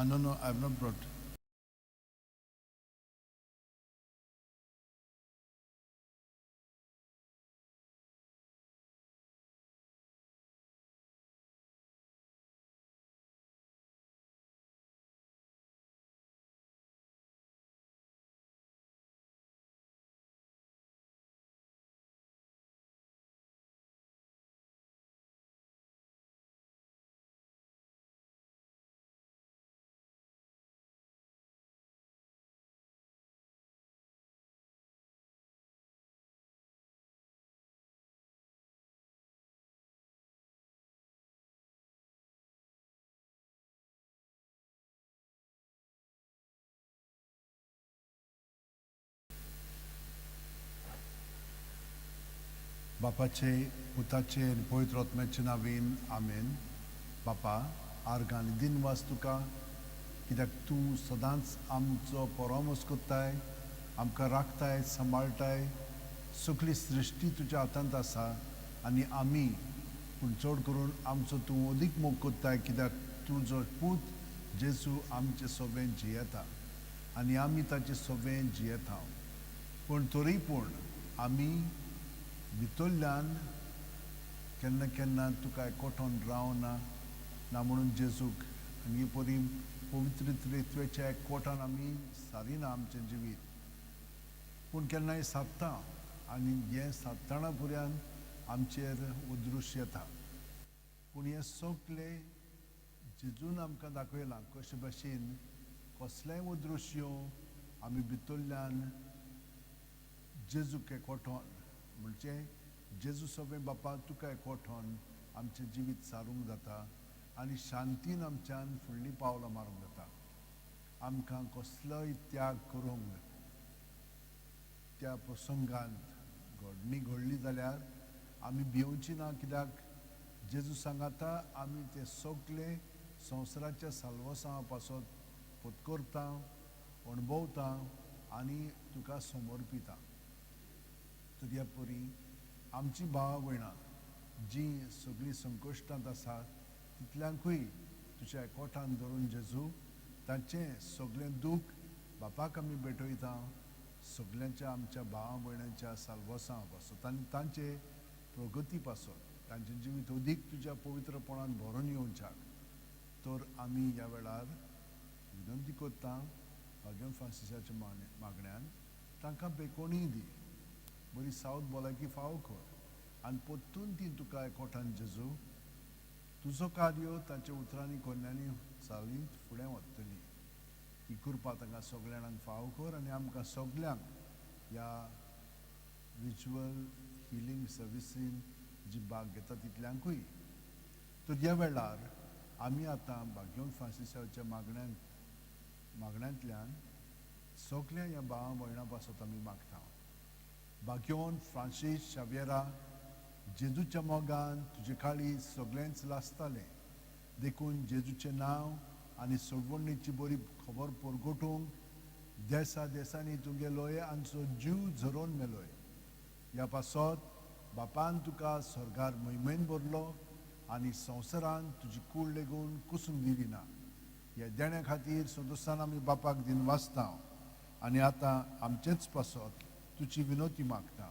No, I have not brought. बापाचे पुताचे आनी पवित्र आत्म्याचे नांवेन आमेन. बापा, आर्गां दिनवास तुका, कित्याक तूं सदांच आमचो परामोस कोत्ताय, आमकां राखताय, सांबाळटाय. सगळी सृश्टी तुज्या हातांत आसा आनी आमी, पूण चड करून आमचो तूं अदीक मोग कोत्ताय, कित्याक तुजो पूत जेजू आमचे सोबें जियेता आनी आमी ताचे सोबें जियेता. पूण तरी पूण आमी भितरल्यान केन्ना केन्ना तुका एकवटोन रावना ना म्हणून जेजूक आनी परी पवित्रत्वेच्या एकवटान आमी सारिना आमचें जिवीत. पूण केन्नाय सादता आनी हें सादतना फुड्यान आमचेर उद्रुश येता. पूण हें सगळें जेजून आमकां दाखयलां कशे भाशेन कसलेय उद्रुश येवं आमी भितरल्यान जेजूक एकवटोन म्हणजे जेजू सोबें बापा तुका एकवटोन आमचें जिवीत सारूंक जाता आनी शांतीन आमच्यान फुडलीं पावलां मारूंक जाता. आमकां कसलोय त्याग करूंक त्या प्रसंगांत घडणी घडली जाल्यार आमी भिवची ना, कित्याक जेजू सांगाता आमी ते सगळे संवसाराच्या साल्वसां पासत पत्करता, अणभवता आनी तुका समर्पिता. तर ह्या परी आमची भावां भयणां जीं सगळीं संकश्टांत आसात तितल्यांकूय तुज्या एकवटान धरून जेजू तांचें सगळें दूख बापाक आमी भेटयता, सगळ्यांच्या आमच्या भावां भयणांच्या साल्वसां पासत आनी तांचे प्रगती पासत तांचें जिवीत अदीक तुज्या पवित्रपणान भरून येवच्याक. तर आमी ह्या वेळार विनंती करता भाग्यवान फ्रांसिसाच्या मागण्यान तांकां बेकोणी दी, बरी सावथ भलायकी फावो कर आनी परतून ती तुका एकवटान जेजू तुजो कार्य तांच्या उतरांनी कोन्यांनी चालीत फुडें वतली. ही कृपा तांकां सगळ्यांक फावो कर आनी आमकां सगळ्यांक ह्या विज्युअल हिलींग सर्विसीन जी भाग घेता तितल्यांकूय. तर ह्या वेळार आमी आतां भाग्यवान फ्रांसिसाच्या मागण्यांतल्यान सगळ्या ह्या भावां भयणां पासत आमी मागता. भाग्यवान फ्रांसीस शावेरा, जेजूच्या मोगान तुजे काळी सगळेंच लासतालें, देखून जेजूचें नांव आनी सोडवणेची बरी खबर परगटूंक देसा देसांनी तुगेलोय आमचो जीव झरोवन मेलोय. ह्या पासत बापान तुका स्वर्गार महिमेन भरलो आनी संवसारान तुजी कूड लेगून कुसूंक दिली ना. ह्या देण्या खातीर सदोसान आमी बापाक दिन वाचता आनी आतां आमचेच पासत तुजी विनोती मागता.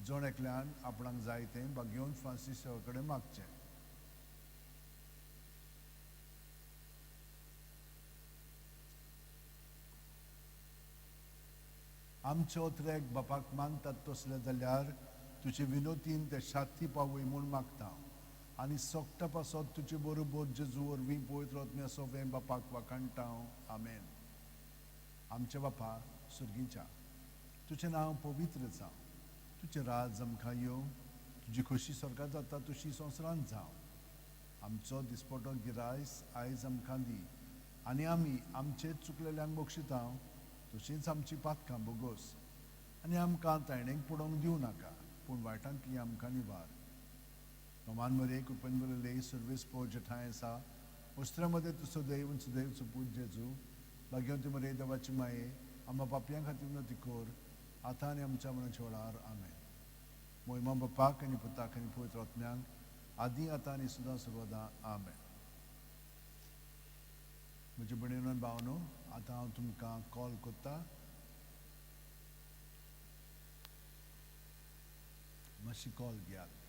जण एकल्यान आपणाक जाय तें भाग्यवान फ्रांसिसा कडेन मागचें. आमच्या ओत्रेक बापाक मानतात तसले जाल्यार तुजे विनोतीन ते शांती पावय म्हूण मागता आनी सोगटा पासत तुजे बरोबर जेजू वरवीं पवित्र आत्म्या सोबें बापाक वाखाणटा. आमेन. आमचे बापा सुर्गीच्या, तुजें नांव पवित्र जावं, तुजें राज आमकां येवं, तुजी खोशी स्वर्गांत जाता तशी संवसारांत जावं. आमचो दिसपटो गिरायस आयज आमकां दी आनी आमी आमचे चुकलेल्यांक बक्षिता तशींच आमची पातकां बोगोस आनी आमकां तायणेक पडोवंक दिवं नाका, पूण वायटांतली आमकां निवार. नोमान मरे कृपेन बरयले सर्वेस्पो जेठाय आसा, वस्त्रामध्ये तुजो दैव सुदैवचो पूत जेजू, भाग्यवंती मरे देवाची माये, आमकां पापयां खातीर विनंती कर, आतां आनी आमच्या मरणाच्या वेळार. आमेन. महिमा बापाक आनी पुताक आनी पवित्र आत्म्यांक आदी आतां आनी सुद्दां सर्वदा. आमेन. म्हजे भयणीनो आनी भावांनो, आतां हांव तुमकां कॉल करता मातशी कॉल घेयात.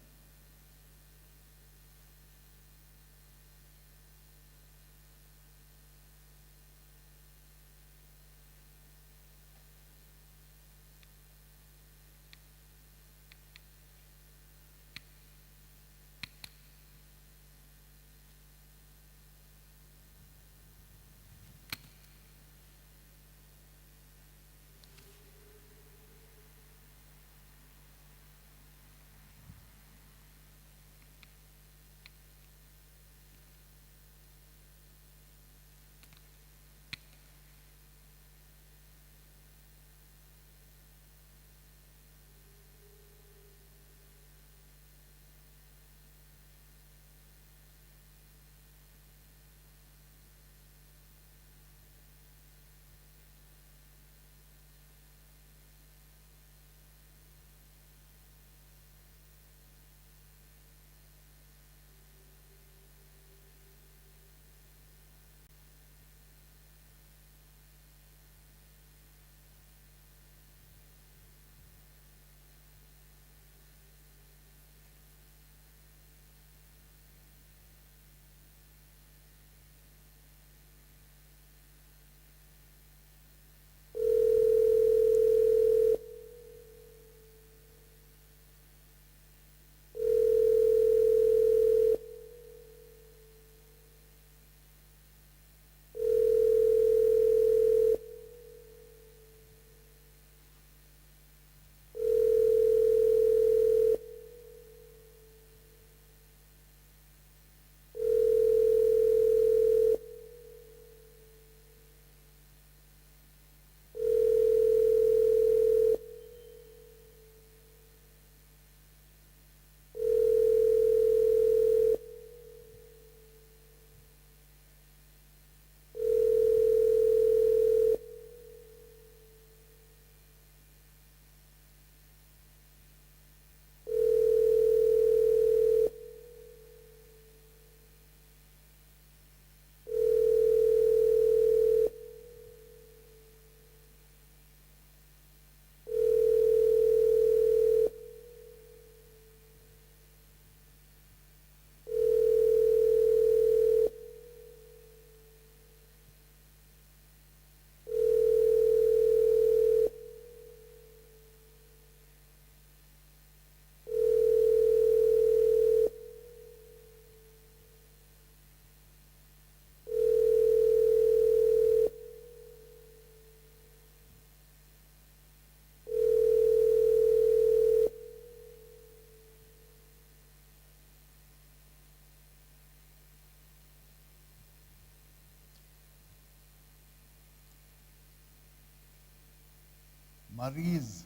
Maries,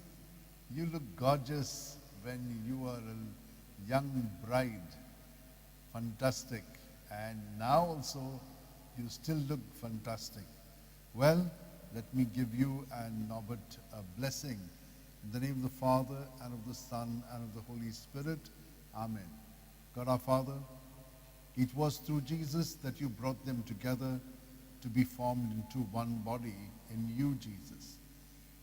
you look gorgeous when you were a young bride. Fantastic. And now also, you still look fantastic. Well, let me give you and Norbert a blessing. In the name of the Father, and of the Son, and of the Holy Spirit. Amen. God our Father, it was through Jesus that you brought them together to be formed into one body in you, Jesus.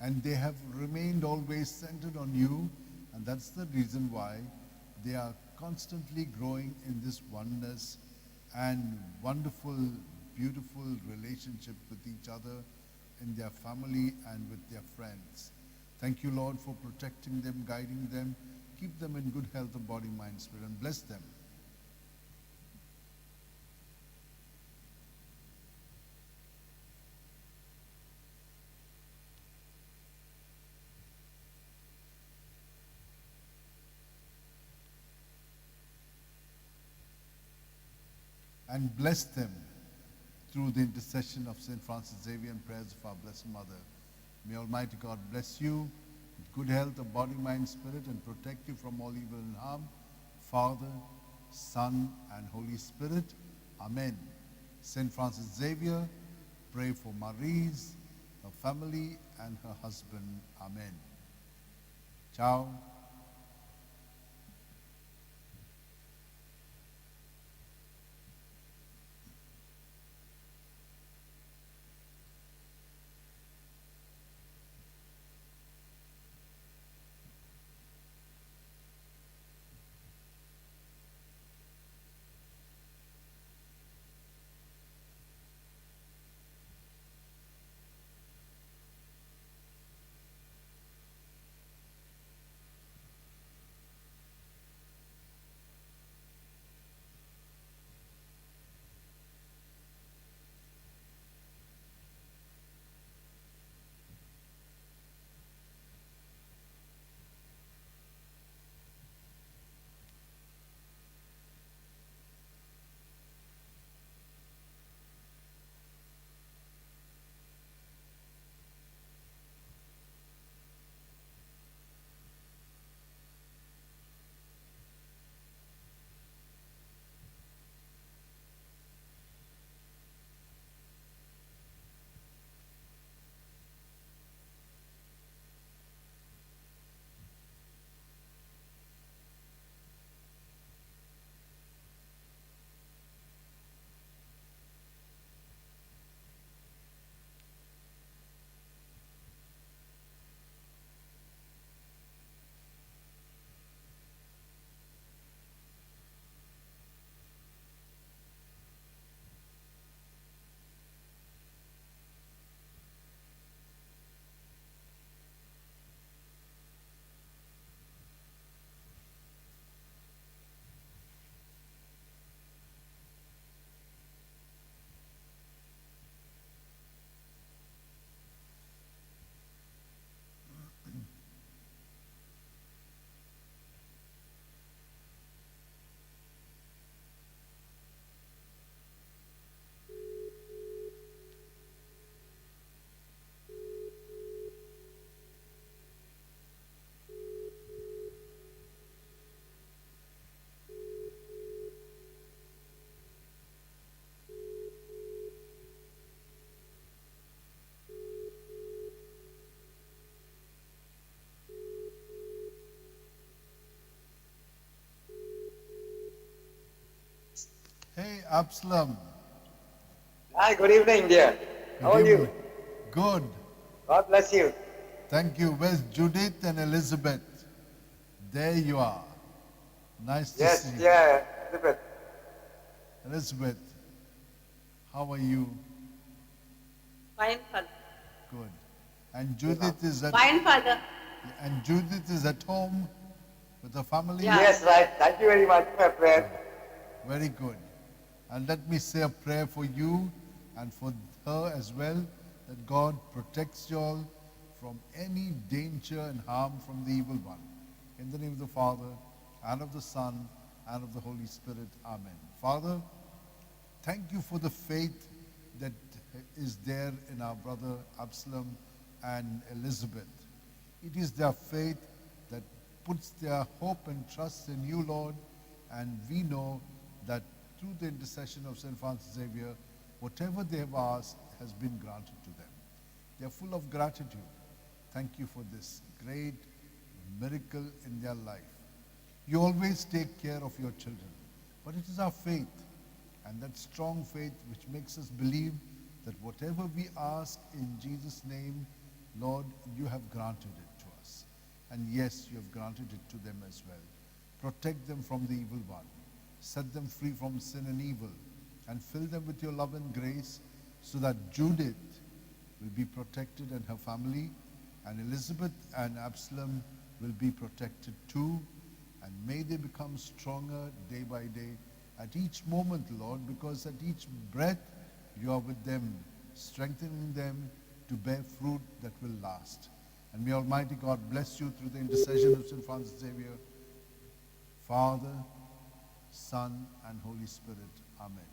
And they have remained always centered on you, and that's the reason why they are constantly growing in this oneness and wonderful, beautiful relationship with each other in their family and with their friends. Thank you, Lord, for protecting them, guiding them. Keep them in good health of body, mind, spirit, and bless them. And bless them through the intercession of St. Francis Xavier and prayers of our Blessed Mother. May Almighty God bless you with good health of body, mind, spirit, and protect you from all evil and harm. Father, Son, and Holy Spirit. Amen. St. Francis Xavier, pray for Maries, her family, and her husband. Amen. Ciao. Hey, Absalom. Hi, good evening, dear. How Good are you? evening. Good. God bless you. Thank you. Where's Judith and Elizabeth? There you are. Nice to Yes, see you. dear Elizabeth. Elizabeth, how are you? Fine, Father. Good. And Judith is at Fine, Father. home with the family? Yeah. Yes, right. Thank you very much for your prayer. Very good. And let me say a prayer for you and for her as well, that God protects you all from any danger and harm from the evil one. In the name of the Father, and of the Son, and of the Holy Spirit. Amen. Father, thank you for the faith that is there in our brother Absalom and Elizabeth. It is their faith that puts their hope and trust in you, Lord, and we know that through the intercession of St. Francis Xavier, whatever they have asked has been granted to them. They are full of gratitude. Thank you for this great miracle in their life. You always take care of your children, but it is our faith and that strong faith which makes us believe that whatever we ask in Jesus' name, Lord, you have granted it to us. And yes, you have granted it to them as well. Protect them from the evil one. Set them free from sin and evil, and fill them with your love and grace, so that Judith will be protected and her family, and Elizabeth and Absalom will be protected too. And may they become stronger day by day at each moment, Lord, because at each breath you are with them, strengthening them to bear fruit that will last. And may Almighty God bless you through the intercession of St. Francis Xavier, Father, Son, and Holy Spirit. Amen.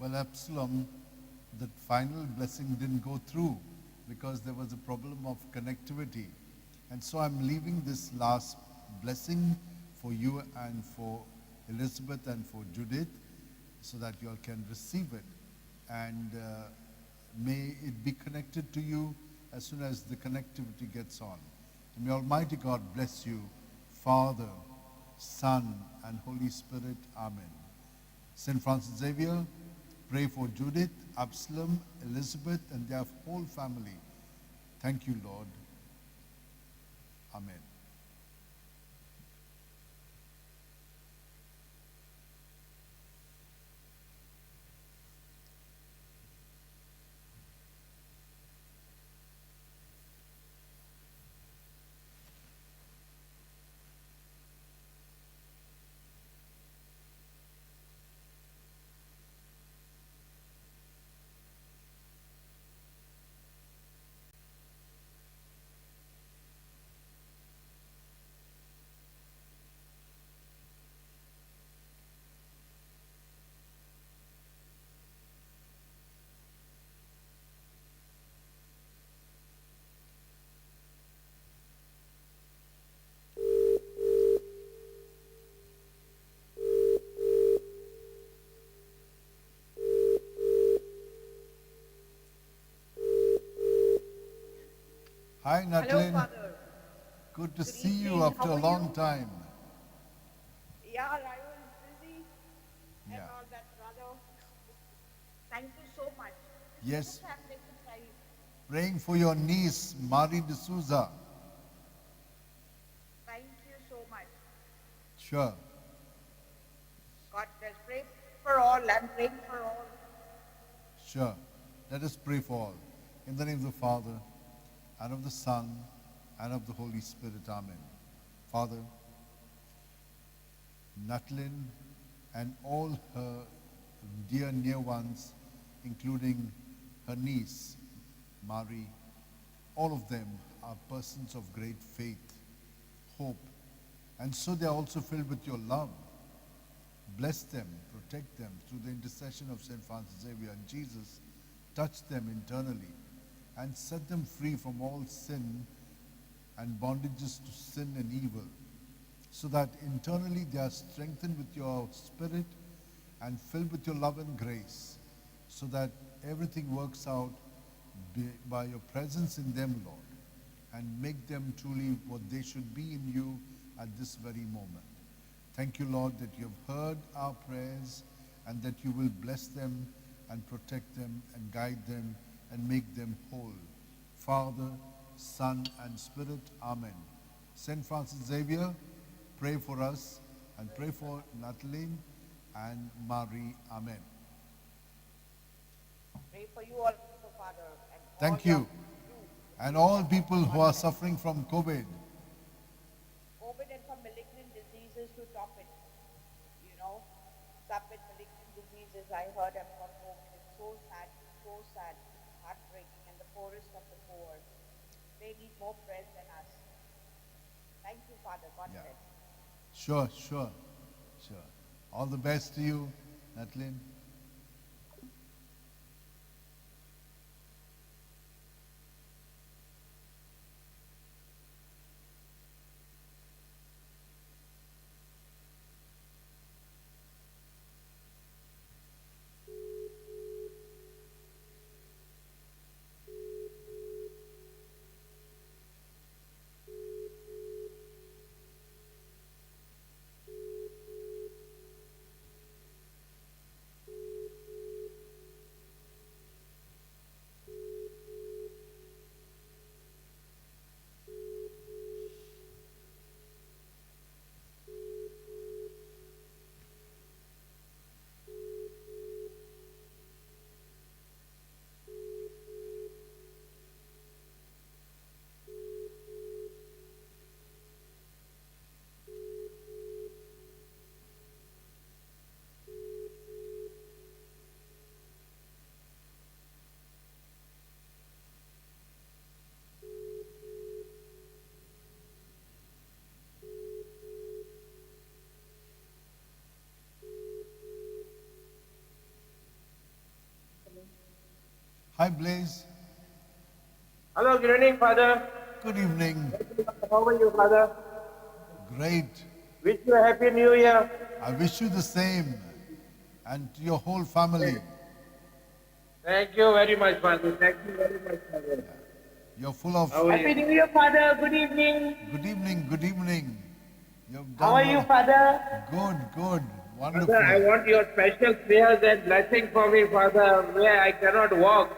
Well, Absalom, that final blessing didn't go through because there was a problem of connectivity. And so I'm leaving this last blessing for you and for Elizabeth and for Judith so that you all can receive it. And may it be connected to you as soon as the connectivity gets on. And may Almighty God bless you, Father, Son, and Holy Spirit. Amen. St. Francis Xavier, pray for Judith, Absalom, Elizabeth, and their whole family. Thank you, Lord. Amen. Hi, Hello, Natalin. Father. Good to Good see you evening. after How a are long you? time. Yeah, I was busy and Yeah. all that, brother. Thank you so much. Yes. Just have taken time. Praying for your niece, Marie D'Souza. Thank you so much. Sure. God bless. Pray for all. I'm praying for all. Sure. Let us pray for all. In the name of the Father, and of the Son, and of the Holy Spirit. Amen. Father, Natalin and all her dear near ones, including her niece, Marie, all of them are persons of great faith, hope, and so they are also filled with your love. Bless them, protect them through the intercession of St. Francis Xavier and Jesus. Touch them internally and set them free from all sin and bondages to sin and evil, so that internally they are strengthened with your spirit and filled with your love and grace, so that everything works out by your presence in them, Lord, and make them truly what they should be in you at this very moment. Thank you, Lord, that you have heard our prayers and that you will bless them and protect them and guide them and make them whole. Father, Son, and Spirit. Amen. St. Francis Xavier, pray for us and pray for Natalie and Marie. Amen. Pray for you also, Father. And Thank all your you. crew. And all people who are suffering from COVID. COVID and from malignant diseases to top it. You know, some with malignant diseases, I heard have got COVID. It's so sad, heartbreaking, and the poorest of the poor. They need more prayers than us. Thank you, Father. God Yeah. bless. Sure. All the best to you, Natalie. Hi, Blaze. Hello, good evening, Father. Good evening. How are you, Father? Great. Wish you a happy new year. I wish you the same and to your whole family. Thank you very much, Father. Thank you very much, Father. You're full of How are Happy you? New Year, Father. Good evening. good evening, good evening. You've How done are you, Father? good, good, Father, I wonderful. want your special prayers and blessing for me, Father, where I cannot walk.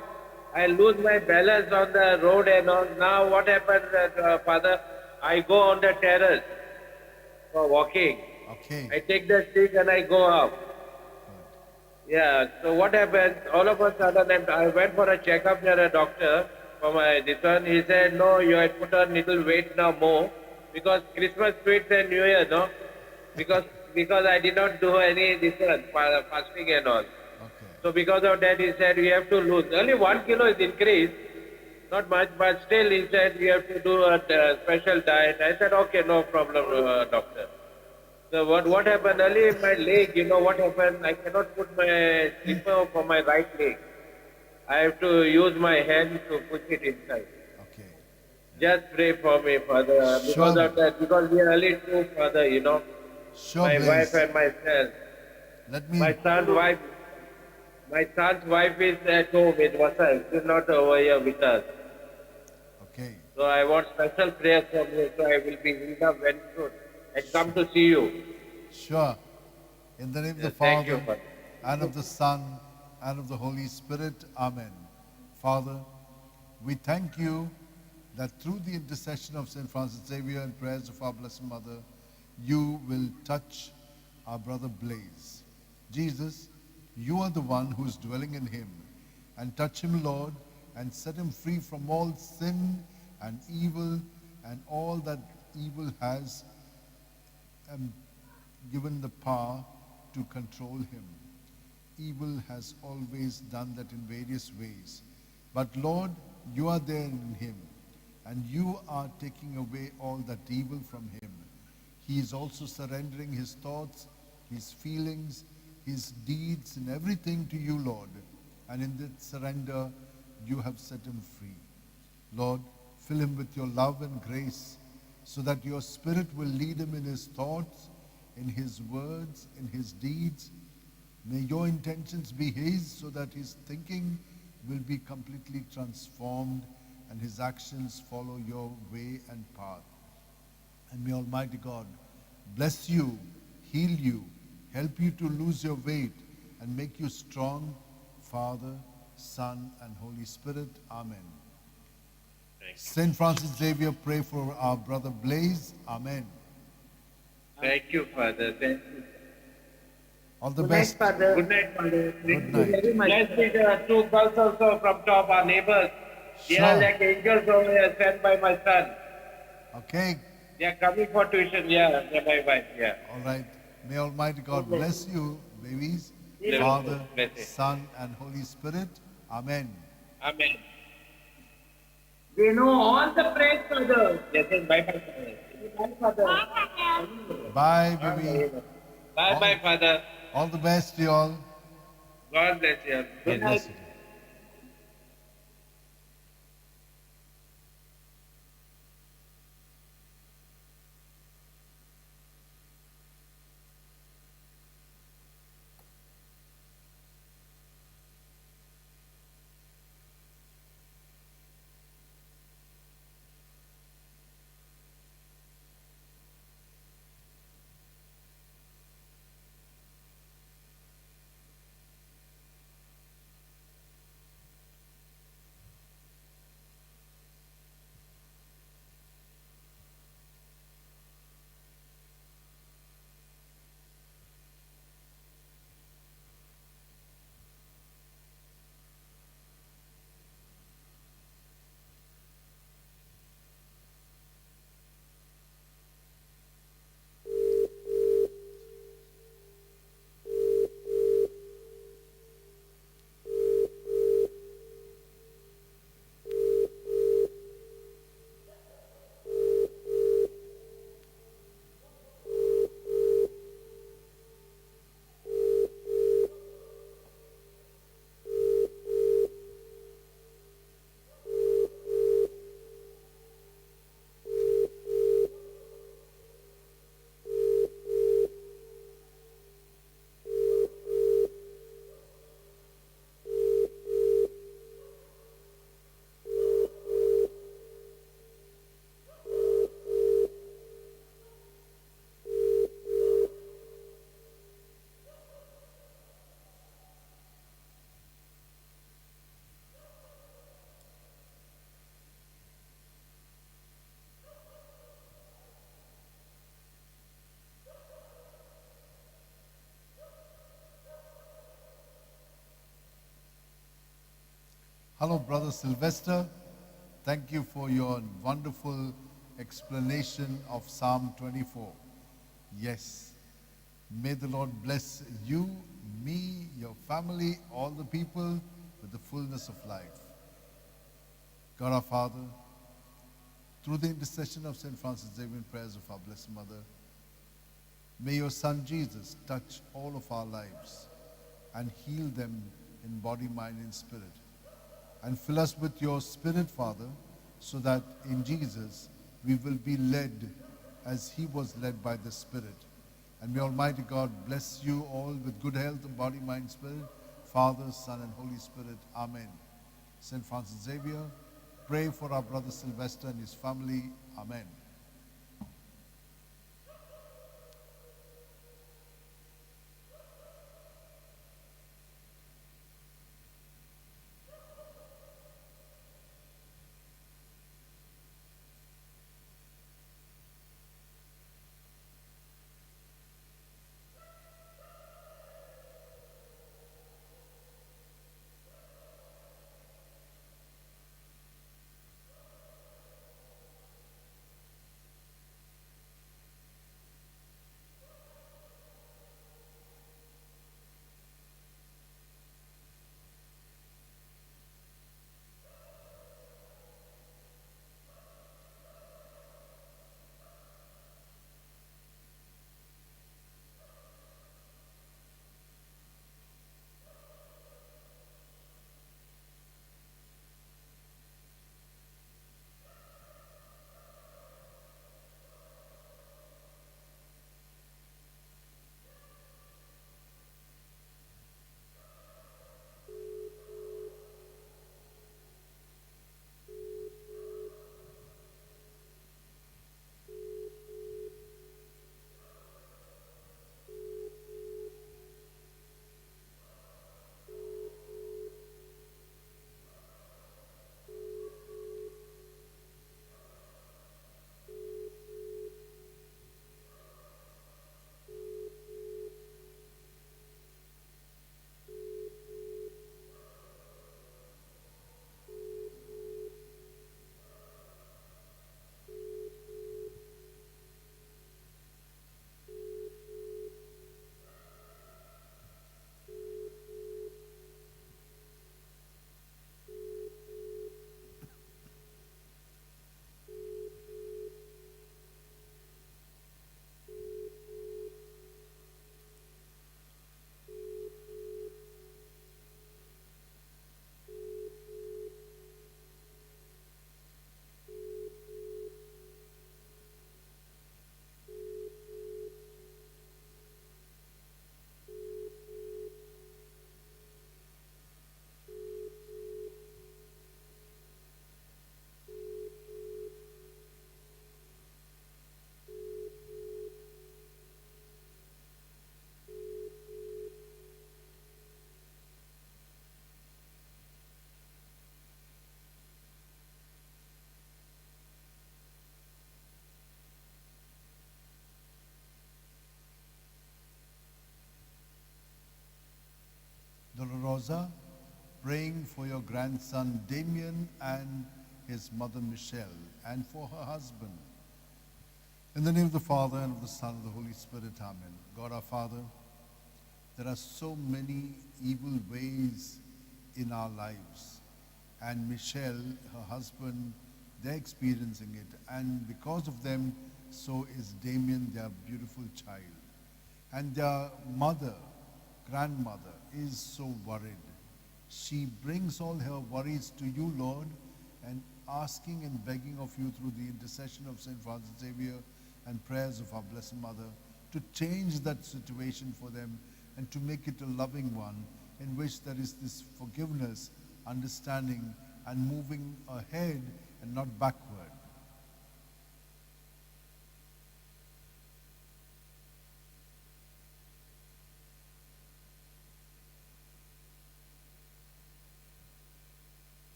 I lose my balance on the road and all. Now what happens, Father? I go on the terrace for walking. Okay. I take the stick and I go up. Yeah, so what happened? All of a sudden, I went for a checkup near a doctor for my this one. He said, no, you had put on little weight now more because Christmas sweets and New Year, no? Because I did not do any this one, fasting and all. Okay. So because of that, he said, you have to lose. Only 1 kilo is increased, not much, but still he said, you have to do a special diet. I said, okay, no problem, doctor. So what happened early in my leg, you know what happened? I cannot put my slipper for my right leg. I have to use my hand to push it inside. Okay. Just pray for me, Father. Because Sure. of that, because we are only two, Father, you know. Sure, My wife Blaze. and myself. Let me. My son's wife is at home in Vasai. She's not over here with us. Okay. So I want special prayers from you, so I will be healed up very soon and come to see you. Sure. In the name of the Yes, thank you, Father, Father. and of the Son, and of the Holy Spirit. Amen. Father, we thank you that through the intercession of St. Francis Xavier and prayers of our Blessed Mother, you will touch our brother Blaze. Jesus, you are the one who is dwelling in him. And touch him, Lord, and set him free from all sin and evil and all that evil has given the power to control him. Evil has always done that in various ways. But Lord, you are there in him, and you are taking away all that evil from him. He is also surrendering his thoughts, his feelings, his deeds, and everything to you, Lord. And in that surrender, you have set him free. Lord, fill him with your love and grace, so that your Spirit will lead him in his thoughts, in his words, in his deeds. May your intentions be his, so that his thinking will be completely transformed and his actions follow your way and path. And may Almighty God bless you, heal you, help you to lose your weight, and make you strong, Father, Son, and Holy Spirit. Amen. Saint Francis Xavier, pray for our brother Blaze. Amen. Thank you, Father. Thank you. All the Good night, best. Father. Good night, Father. Good Thank you night. very much. Bless the two girls also from top, our neighbors. They are Sure. like angels over here sent by my son. Okay. They are coming for tuition, yeah, they're my wife, yeah. All right. May Almighty God bless you, babies, Bless Father, you. Bless you. Son, and Holy Spirit. Amen. Amen. They know all the prayers, Father. Yes, yes, bye bye, Father. Bye, Father. Bye, baby. Bye bye, Father. All the best to you all. God bless you. God bless you. Hello, Brother Sylvester. Thank you for your wonderful explanation of Psalm 24. Yes, may the Lord bless you, me, your family, all the people with the fullness of life. God our Father, through the intercession of St. Francis Xavier and prayers of our Blessed Mother, may your Son Jesus touch all of our lives and heal them in body, mind, and spirit. And fill us with your Spirit, Father, so that in Jesus we will be led as he was led by the Spirit. And may Almighty God bless you all with good health of body, mind, spirit, Father, Son, and Holy Spirit. Amen. St. Francis Xavier, pray for our brother Sylvester and his family. Amen. Dolorosa, praying for your grandson Damien and his mother Michelle, and for her husband. In the name of the Father, and of the Son, and of the Holy Spirit, amen. God our Father, there are so many evil ways in our lives. And Michelle, her husband, they're experiencing it. And because of them, so is Damien, their beautiful child. And their mother, grandmother, is so worried. She brings all her worries to you, Lord, and asking and begging of you through the intercession of St. Francis Xavier and prayers of our Blessed Mother to change that situation for them and to make it a loving one in which there is this forgiveness, understanding, and moving ahead and not backward.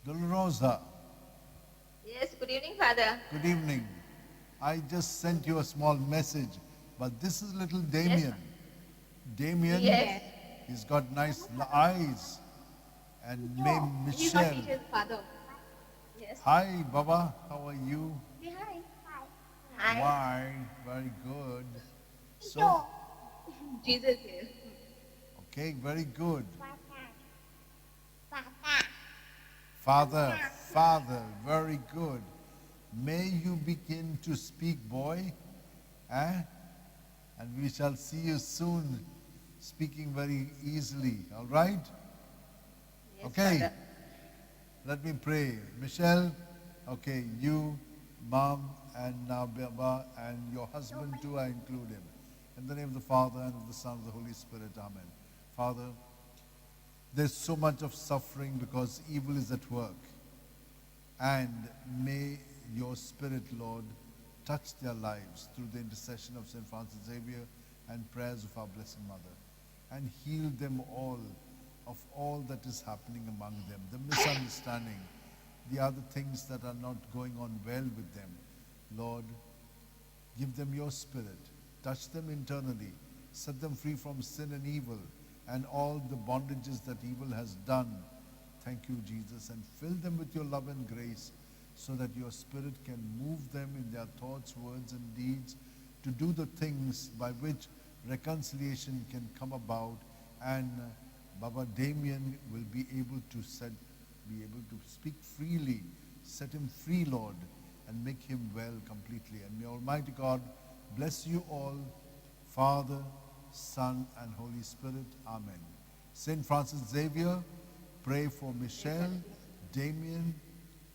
Dolorosa, evening, Father. Good evening. I just sent you a small message, but this is little Damien. Damien, Yes. he's got nice eyes. And name He's not Michelle. teacher's father. Yes. Hi, Baba. How are you? Say hi. Hi. Why? Very good. So, Jesus here. okay, very good. Father, Father, very good. May you begin to speak, boy. Eh? And we shall see you soon speaking very easily. All right? Yes, Okay. Father. Let me pray. Michelle, okay, you, Mom, and now Baba, and your husband too, I include him. In the name of the Father, and of the Son, and of the Holy Spirit. Amen. Father, there's so much of suffering because evil is at work. And may your Spirit, Lord, touch their lives through the intercession of St. Francis Xavier and prayers of our Blessed Mother, and heal them all of all that is happening among them, the misunderstanding, the other things that are not going on well with them. Lord, give them your Spirit, touch them internally, set them free from sin and evil and all the bondages that evil has done. Thank you, Jesus, and fill them with your love and grace so that your Spirit can move them in their thoughts, words, and deeds to do the things by which reconciliation can come about, and Baba Damien will be able to speak freely, set him free, Lord, and make him well completely. And may Almighty God bless you all, Father, Son, and Holy Spirit. Amen. St. Francis Xavier, pray for Michelle, Damien,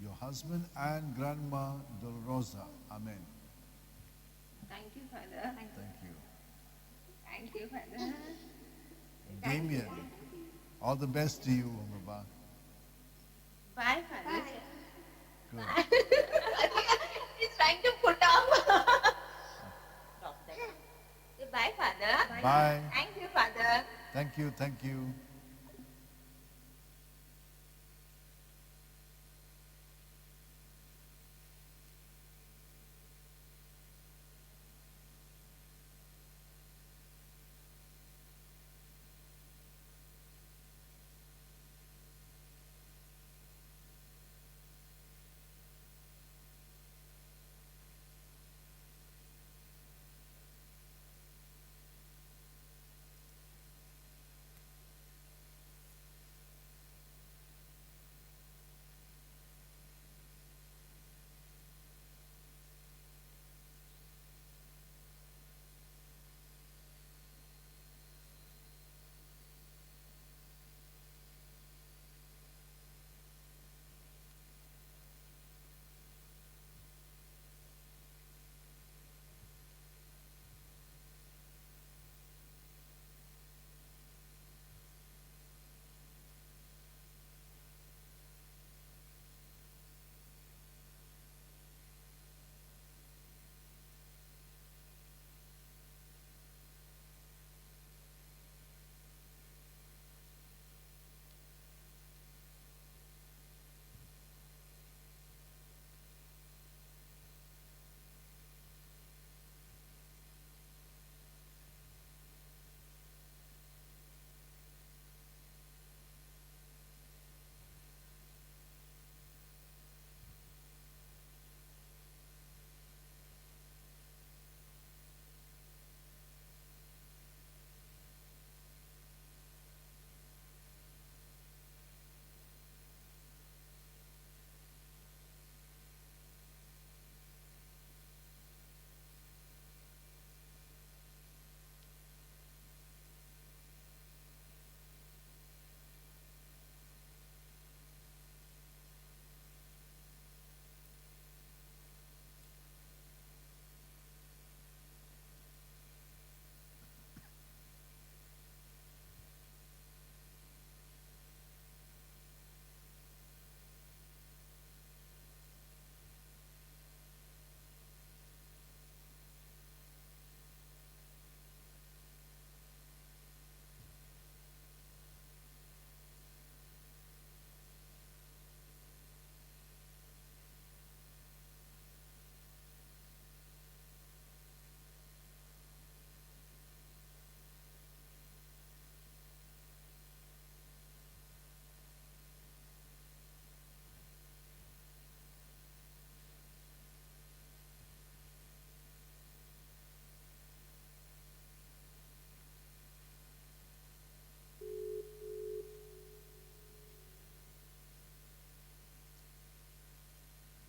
your husband, and Grandma Dolorosa. Amen. Thank you, Father. Thank you. Thank you, Father. Damien, all the best to you, Baba. Bye, Father. Good. He's trying to put off. Bye, Father. Bye. Thank you, Father. Thank you, thank you.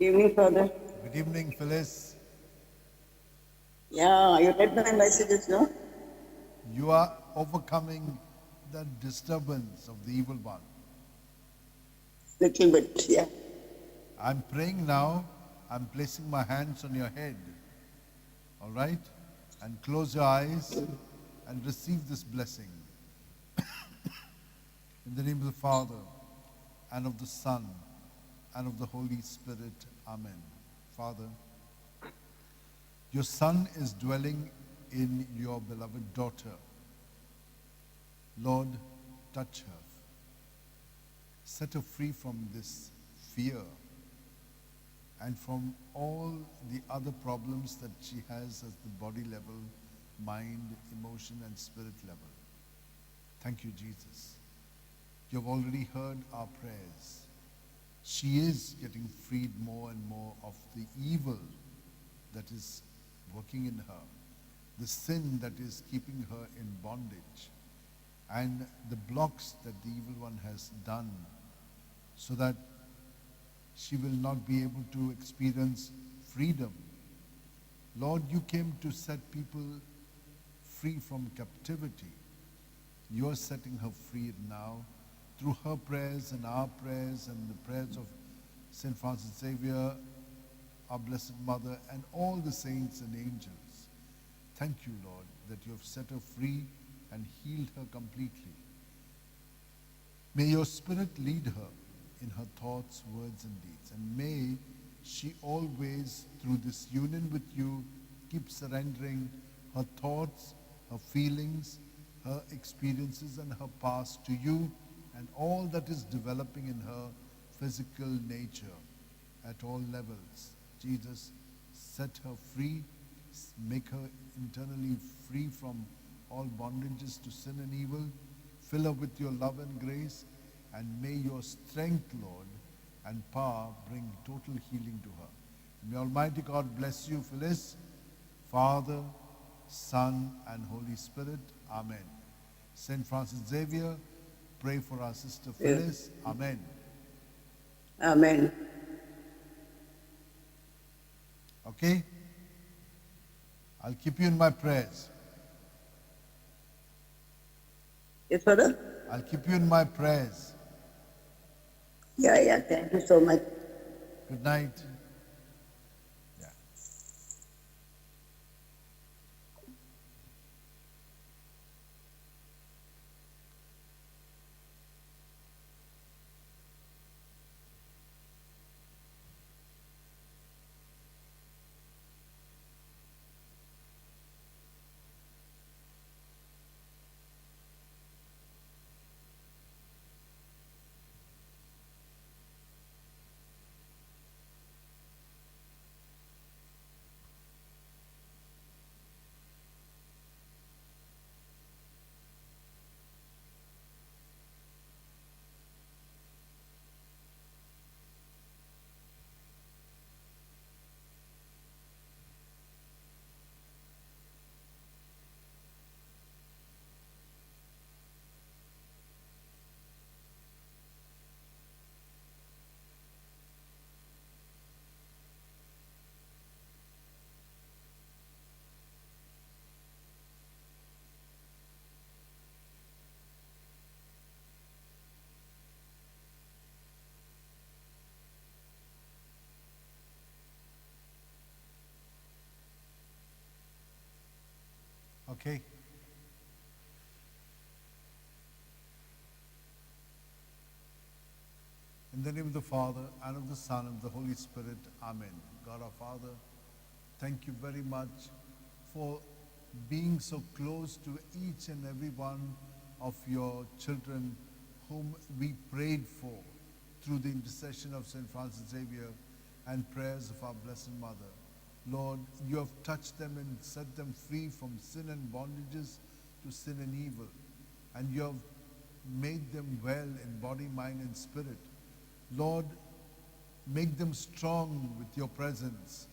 Evening, Father. Good evening, Phyllis. Yeah, you read my messages, no? You are overcoming the disturbance of the evil one. Little bit, yeah. I'm praying now. I'm placing my hands on your head. All right? And close your eyes and receive this blessing. In the name of the Father, and of the Son, and of the Holy Spirit. Amen. Father, your Son is dwelling in your beloved daughter. Lord, touch her. Set her free from this fear and from all the other problems that she has at the body level, mind, emotion, and spirit level. Thank you, Jesus. You have already heard our prayers. She is getting freed more and more of the evil that is working in her, the sin that is keeping her in bondage, and the blocks that the evil one has done, so that she will not be able to experience freedom. Lord, you came to set people free from captivity. You are setting her free now through her prayers and our prayers and the prayers of St. Francis Xavier, our Blessed Mother, and all the saints and angels. Thank you, Lord, that you have set her free and healed her completely. May your Spirit lead her in her thoughts, words, and deeds. And may she always, through this union with you, keep surrendering her thoughts, her feelings, her experiences, and her past to you, and all that is developing in her physical nature at all levels. Jesus, set her free, make her internally free from all bondages to sin and evil. Fill her with your love and grace, and may your strength, Lord, and power bring total healing to her. May Almighty God bless you, Phyllis, Father, Son, and Holy Spirit. Amen. St. Francis Xavier, pray for our sister Phyllis. Yes. Amen. Amen. Okay? I'll keep you in my prayers. Yes, Father? I'll keep you in my prayers. Yeah, thank you so much. Good night. Yeah. Okay. In the name of the Father, and of the Son, and of the Holy Spirit. Amen. God our Father, thank you very much for being so close to each and every one of your children whom we prayed for through the intercession of St. Francis Xavier and prayers of our Blessed Mother. Lord, you have touched them and set them free from sin and bondages to sin and evil. And you have made them well in body, mind, and spirit. Lord, make them strong with your presence.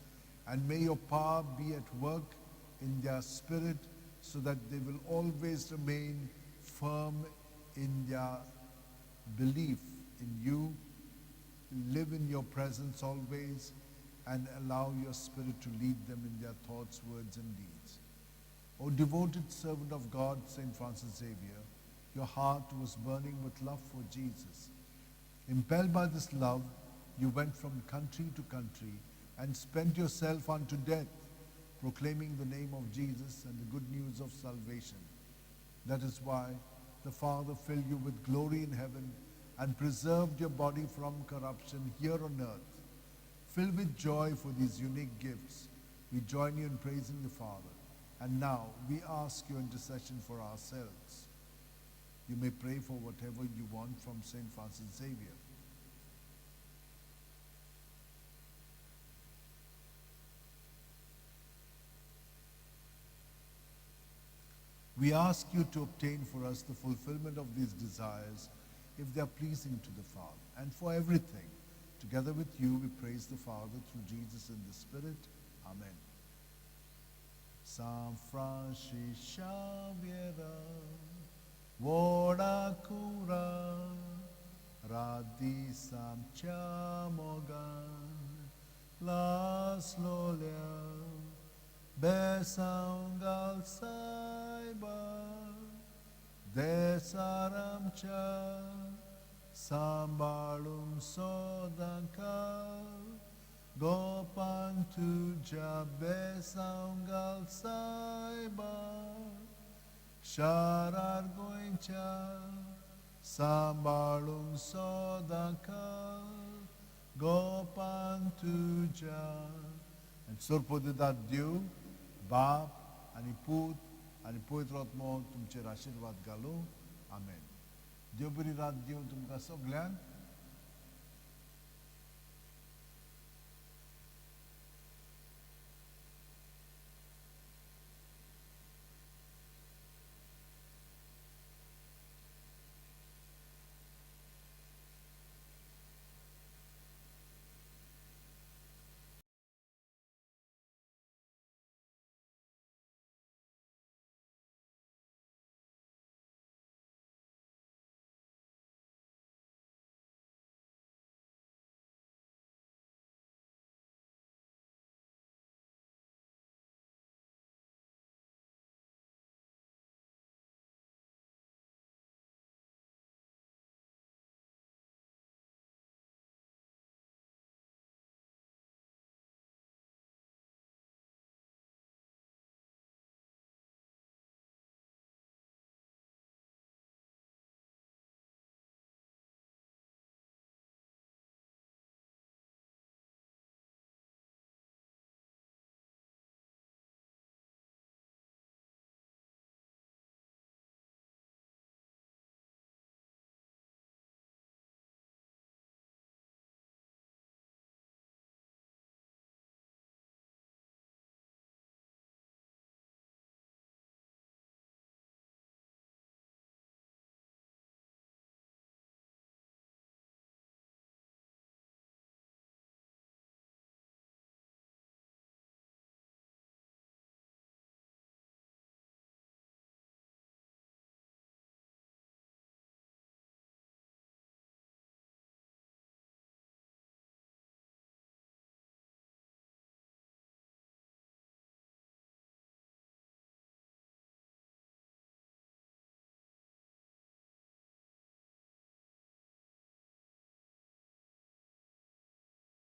And may your power be at work in their spirit so that they will always remain firm in their belief in you live in your presence always, and allow your Spirit to lead them in their thoughts, words, and deeds. O devoted servant of God, St. Francis Xavier, your heart was burning with love for Jesus. Impelled by this love, you went from country to country and spent yourself unto death, proclaiming the name of Jesus and the good news of salvation. That is why the Father filled you with glory in heaven and preserved your body from corruption here on earth. Filled with joy for these unique gifts, we join you in praising the Father. And now we ask your intercession for ourselves. You may pray for whatever you want from St. Francis Xavier. We ask you to obtain for us the fulfillment of these desires if they are pleasing to the Father. And for everything, together with you, we praise the Father through Jesus in the Spirit. Amen. San Francis Xavier, Vora cura, radisam chamogan, las lolia, besangal saiba, desaram cha, sambalum sodankal, gopan tuja besangal saiba, sharar goincha, sambalum sodankal, gopan tuja. And Surpodidat Dew, Bap, आणि पूत आणि पवित्र आत्मा तुमचेर आशीर्वाद घालूं. आमेन. देव बरी रात दिवं तुमकां सगळ्यांक.